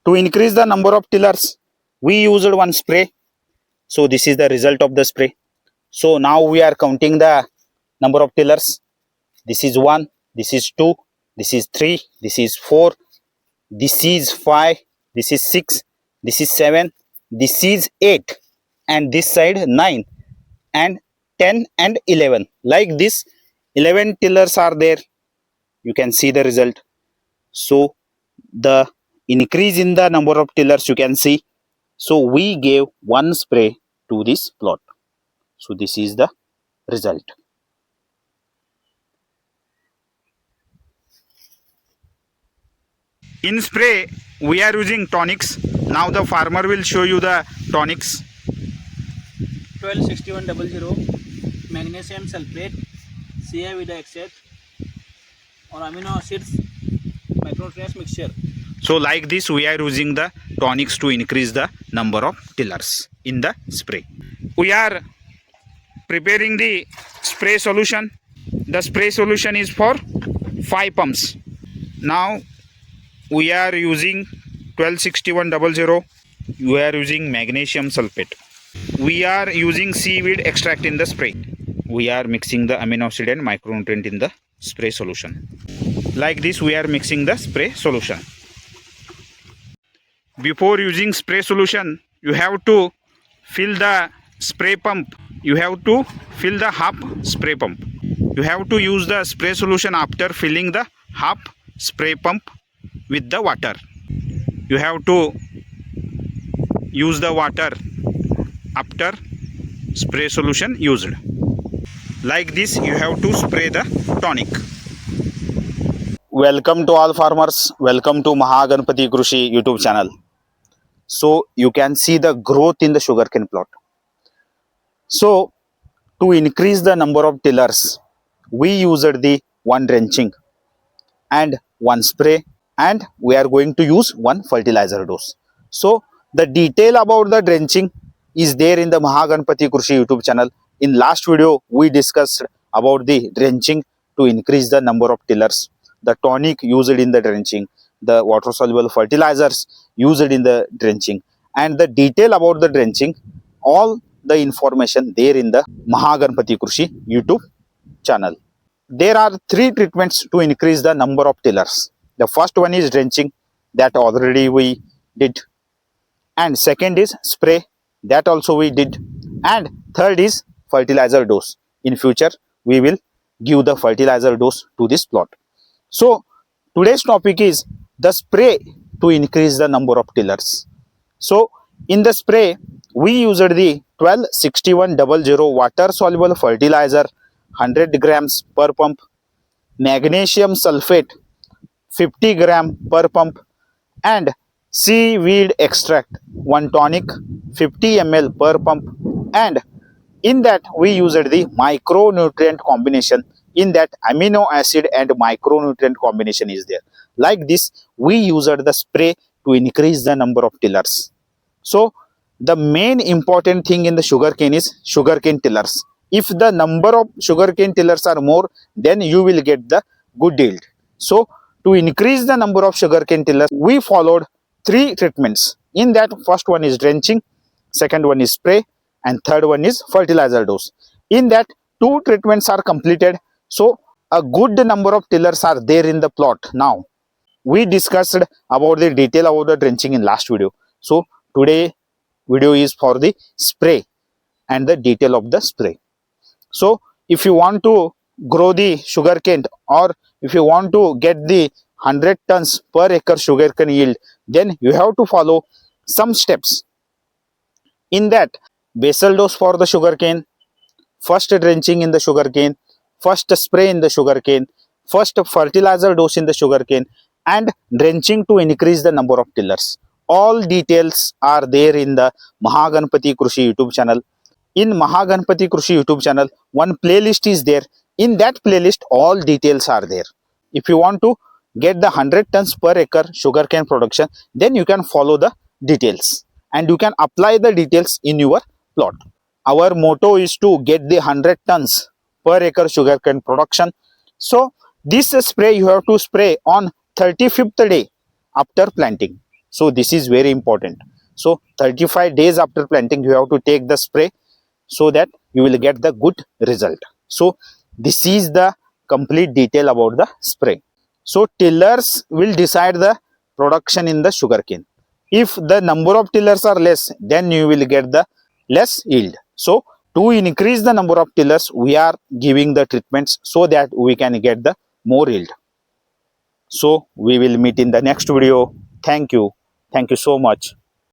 To increase the number of tillers, we used one spray. So this is the result of the spray. So now we are counting the number of tillers. This is 1, this is 2, this is 3, this is 4, this is 5, this is 6, this is 7, this is 8, and this side 9, and 10 and 11. Like this, 11 tillers are there. You can see the result. So the increase in the number of tillers you can see. So we gave one spray to this plot. So this is the result. In spray, we are using tonics. Now the farmer will show you the tonics. 126100 magnesium sulfate, Ca with the extract, or amino acids micronutrients mixture. So like this, we are using the tonics to increase the number of tillers in the spray. We are preparing the spray solution. The spray solution is for 5 pumps. Now we are using 126100. We are using magnesium sulfate. We are using seaweed extract in the spray. We are mixing the amino acid and micronutrient in the spray solution. Like this, we are mixing the spray solution. Before using spray solution, you have to fill the spray pump. You have to fill the half spray pump. You have to use the spray solution after filling the half spray pump with the water. You have to use the water after spray solution used. Like this, you have to spray the tonic. Welcome to all farmers. Welcome to Mahaganpati Krishi YouTube channel. So you can see the growth in the sugarcane plot. So to increase the number of tillers, we used the one drenching and one spray, and we are going to use one fertilizer dose. So the detail about the drenching is there in the Mahaganpati Krishi YouTube channel. In last video, we discussed about the drenching to increase the number of tillers, the tonic used in the drenching, the water soluble fertilizers used in the drenching, and the detail about the drenching, all the information there in the Mahaganpati Krishi YouTube channel. There are 3 treatments to increase the number of tillers. The first one is drenching, that already we did, and second is spray, that also we did, and third is fertilizer dose. In future, we will give the fertilizer dose to this plot. So today's topic is the spray to increase the number of tillers. So in the spray, we used the 126100 water soluble fertilizer 100 grams per pump, magnesium sulfate 50 gram per pump, and seaweed extract 1 tonic 50 ml per pump, and in that we used the micronutrient combination. In that, amino acid and micronutrient combination is there. Like this, we used the spray to increase the number of tillers. So the main important thing in the sugarcane is sugarcane tillers. If the number of sugarcane tillers are more, then you will get the good yield. So to increase the number of sugarcane tillers, we followed 3 treatments. In that, first one is drenching, second one is spray, and third one is fertilizer dose. In that, 2 treatments are completed. So a good number of tillers are there in the plot. Now we discussed about the detail about the drenching in last video. So today video is for the spray and the detail of the spray. So if you want to grow the sugarcane, or if you want to get the 100 tons per acre sugarcane yield, then you have to follow some steps. In that, basal dose for the sugarcane, first drenching in the sugarcane, first spray in the sugarcane, first fertilizer dose in the sugarcane, and drenching to increase the number of tillers. All details are there in the Mahaganpati Krishi YouTube channel. In Mahaganpati Krishi YouTube channel, one playlist is there. In that playlist, all details are there. If you want to get the 100 tons per acre sugarcane production, then you can follow the details and you can apply the details in your plot. Our motto is to get the 100 tons per acre sugarcane production. So this spray you have to spray on 35th day after planting. So this is very important. So 35 days after planting, you have to take the spray so that you will get the good result. So this is the complete detail about the spray. So tillers will decide the production in the sugarcane. If the number of tillers are less, then you will get the less yield. So to increase the number of tillers, we are giving the treatments so that we can get the more yield. So we will meet in the next video. Thank you. Thank you so much.